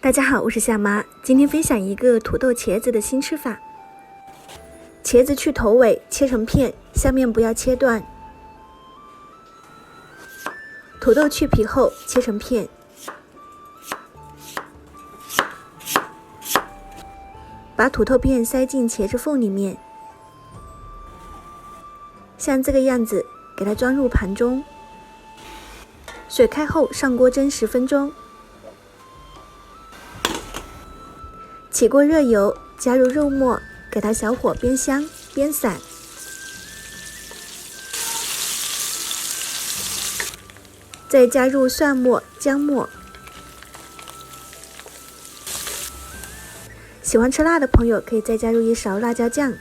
大家好，我是夏妈，今天分享一个土豆茄子的新吃法。茄子去头尾，切成片，下面不要切断。土豆去皮后，切成片。把土豆片塞进茄子缝里面，像这个样子，给它装入盘中。水开后上锅蒸10分钟。起锅热油，加入肉末，给它小火煸香煸散。再加入蒜末、姜末。喜欢吃辣的朋友可以再加入1勺辣椒酱。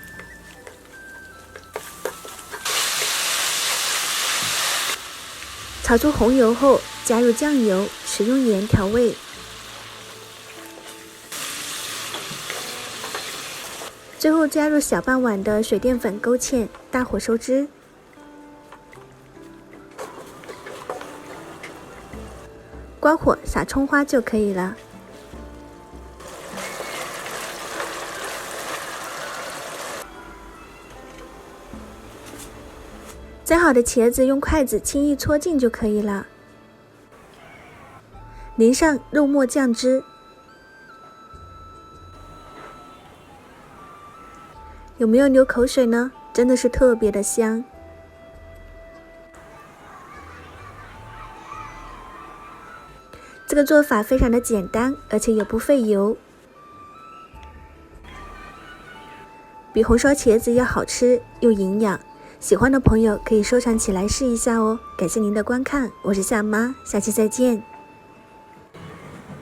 炒出红油后，加入酱油，食用盐调味。最后加入小半碗的水淀粉勾芡，大火收汁。关火撒葱花就可以了。摘好的茄子用筷子轻易戳进就可以了。淋上肉末酱汁。有没有流口水呢？真的是特别的香。这个做法非常的简单，而且也不费油，比红烧茄子要好吃又营养。喜欢的朋友可以收藏起来试一下哦。感谢您的观看，我是夏妈，下期再见。